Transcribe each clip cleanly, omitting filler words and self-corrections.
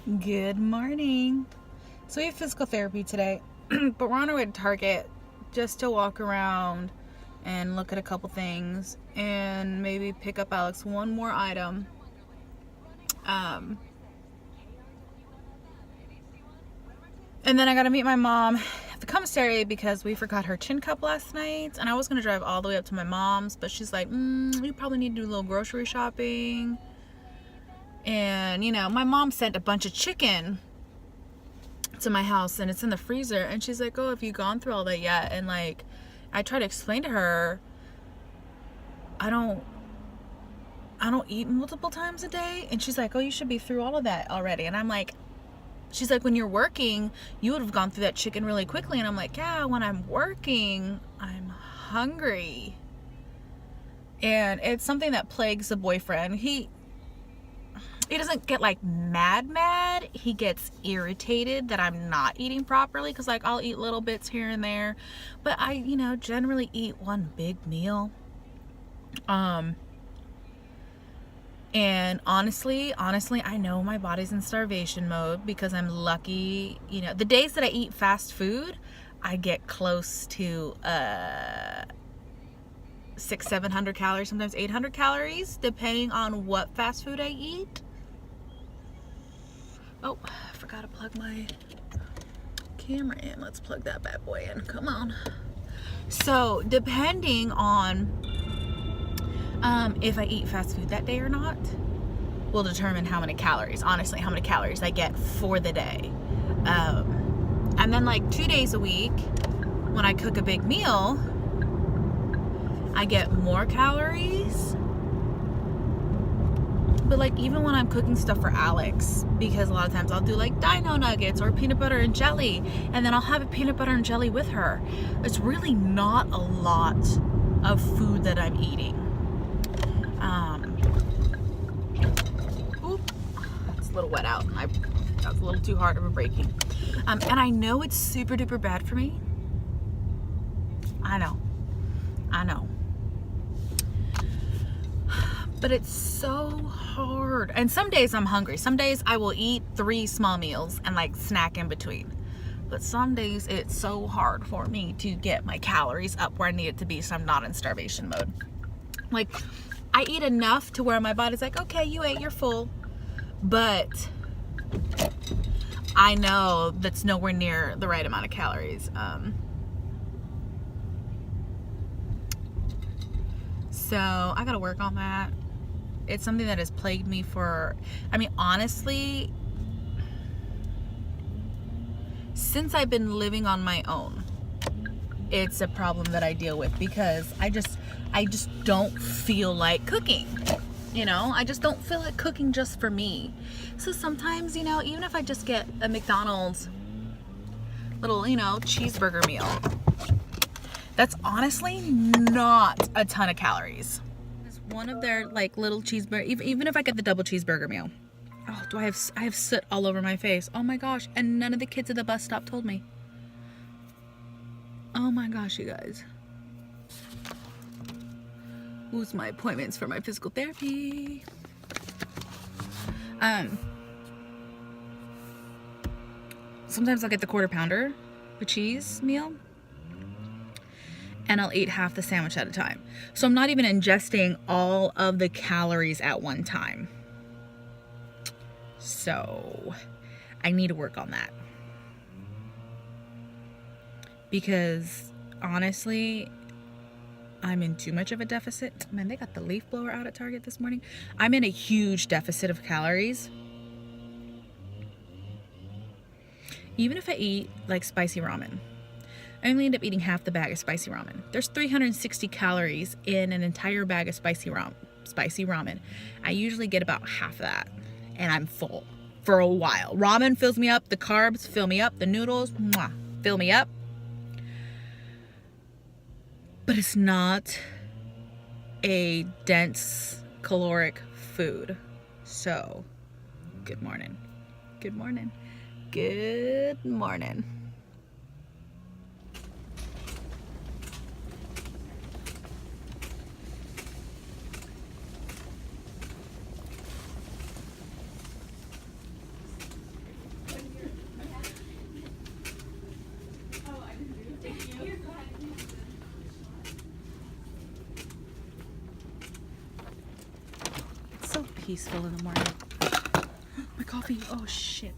Good morning. So we have physical therapy today, but we're on our way to Target just to walk around and look at a couple things and maybe pick up Alex one more item. And then I gotta meet my mom at the commissary because we forgot her chin cup last night, and I was gonna drive all the way up to my mom's, but she's like, you probably need to do a little grocery shopping. And my mom sent a bunch of chicken to my house and it's in the freezer, and she's like, oh, have you gone through all that yet? And like, I try to explain to her, I don't eat multiple times a day, and she's like, oh, you should be through all of that already. And I'm like, she's like, when you're working, you would have gone through that chicken really quickly. And I'm like, yeah, when I'm working, I'm hungry. And it's something that plagues the boyfriend. He doesn't get like mad. He gets irritated that I'm not eating properly, because like I'll eat little bits here and there, but I generally eat one big meal. And honestly, I know my body's in starvation mode because I'm lucky. The days that I eat fast food, I get close to 600-700 calories, sometimes 800 calories, depending on what fast food I eat. Oh, I forgot to plug my camera in. Let's plug that bad boy in. Come on. So, depending on if I eat fast food that day or not, will determine how many calories I get for the day. And then like 2 days a week, when I cook a big meal, I get more calories. But like, even when I'm cooking stuff for Alex, because a lot of times I'll do like dino nuggets or peanut butter and jelly, and then I'll have a peanut butter and jelly with her. It's really not a lot of food that I'm eating. It's a little wet out. That was a little too hard of a braking. And I know it's super duper bad for me. I know. But it's so hard. And some days I'm hungry. Some days I will eat 3 small meals and like snack in between. But some days it's so hard for me to get my calories up where I need it to be, so I'm not in starvation mode. Like, I eat enough to where my body's like, okay, you ate, you're full. But I know that's nowhere near the right amount of calories. So I gotta work on that. It's something that has plagued me honestly, since I've been living on my own. It's a problem that I deal with because I just don't feel like cooking. I just don't feel like cooking just for me. So sometimes, even if I just get a McDonald's little, cheeseburger meal, that's honestly not a ton of calories. It's one of their like little cheeseburger, even if I get the double cheeseburger meal. Oh, I have soot all over my face. Oh my gosh, and none of the kids at the bus stop told me. Oh my gosh, you guys. Who's my appointments for my physical therapy? Sometimes I'll get the quarter pounder, the cheese meal, and I'll eat half the sandwich at a time. So I'm not even ingesting all of the calories at one time. So I need to work on that. Because honestly, I'm in too much of a deficit. Man, they got the leaf blower out at Target this morning. I'm in a huge deficit of calories. Even if I eat like spicy ramen, I only end up eating half the bag of spicy ramen. There's 360 calories in an entire bag of spicy ramen. I usually get about half of that, and I'm full for a while. Ramen fills me up. The carbs fill me up. The noodles, fill me up. But it's not a dense caloric food. So, good morning. Good morning. Good morning. peaceful in the morning. My coffee. Oh shit.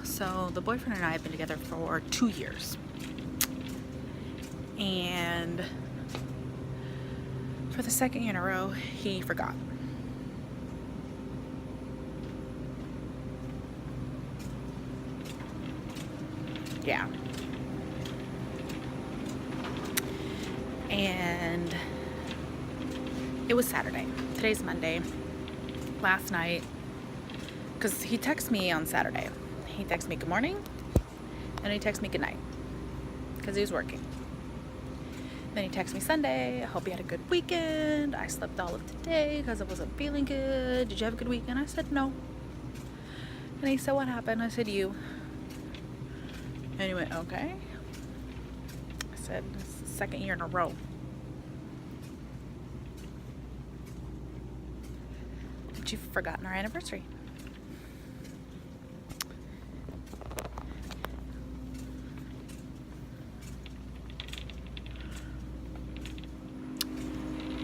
So the boyfriend and I have been together for 2 years. And for the second year in a row, he forgot. Yeah. And it was Saturday. Today's Monday. Last night, because he texted me on Saturday. He texted me good morning, and he texted me good night, because he was working. Then he texted me Sunday, I hope you had a good weekend. I slept all of today because I wasn't feeling good. Did you have a good weekend? I said no. And he said, what happened? I said, you. And he went, okay. I said, it's the second year in a row. But you've forgotten our anniversary.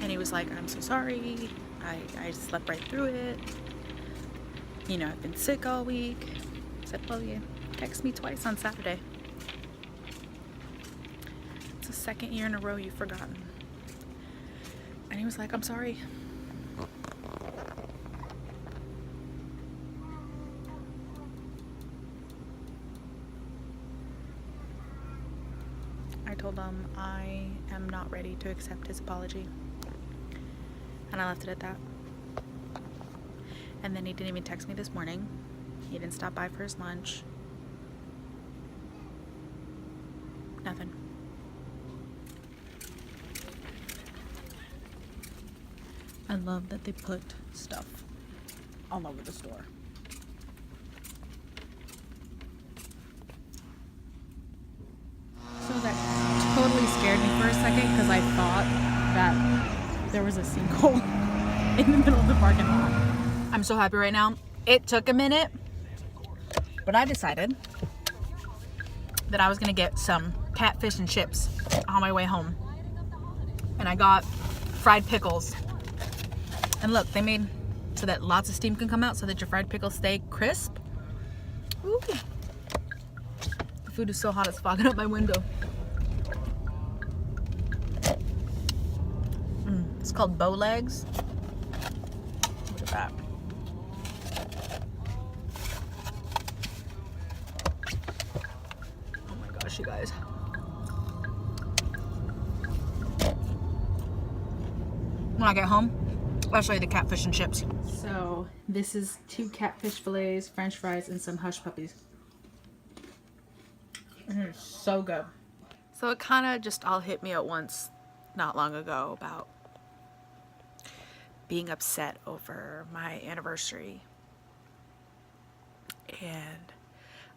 And he was like, I'm so sorry. I slept right through it. You know, I've been sick all week. I said, well, you texted me twice on Saturday. It's the second year in a row you've forgotten. And he was like, I'm sorry. I told him I am not ready to accept his apology. And I left it at that. And then he didn't even text me this morning. He didn't stop by for his lunch. Nothing. I love that they put stuff all over the store. So that totally scared me for a second because I thought that there was a sinkhole in the middle of the parking lot. I'm so happy right now. It took a minute, but I decided that I was gonna get some catfish and chips on my way home. And I got fried pickles. And look, they made so that lots of steam can come out so that your fried pickles stay crisp. Ooh. The food is so hot it's fogging up my window. It's called bow legs. Look at that. Oh my gosh, you guys. When I get home, I'll show you the catfish and chips. So this is 2 catfish fillets, french fries, and some hush puppies. And it's so good. So it kind of just all hit me at once not long ago about being upset over my anniversary. And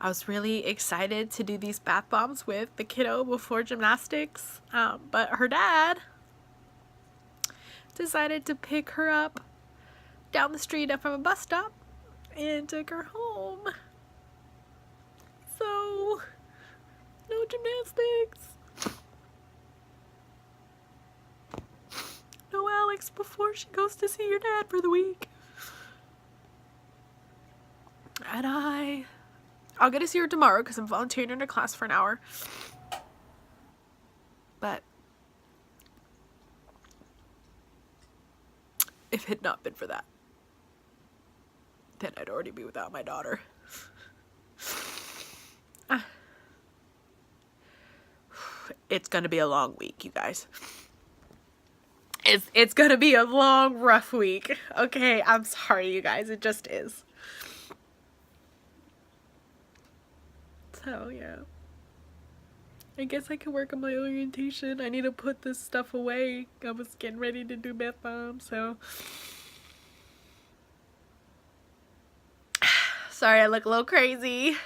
I was really excited to do these bath bombs with the kiddo before gymnastics. But her dad decided to pick her up down the street from a bus stop and took her home. So, no gymnastics. No Alex before she goes to see your dad for the week. And I'll get to see her tomorrow because I'm volunteering in her class for an hour. But if it had not been for that, then I'd already be without my daughter. It's gonna be a long week, you guys. It's gonna be a long, rough week. Okay, I'm sorry, you guys. It just is. So, yeah. I guess I can work on my orientation. I need to put this stuff away. I was getting ready to do bath bombs, so. Sorry, I look a little crazy.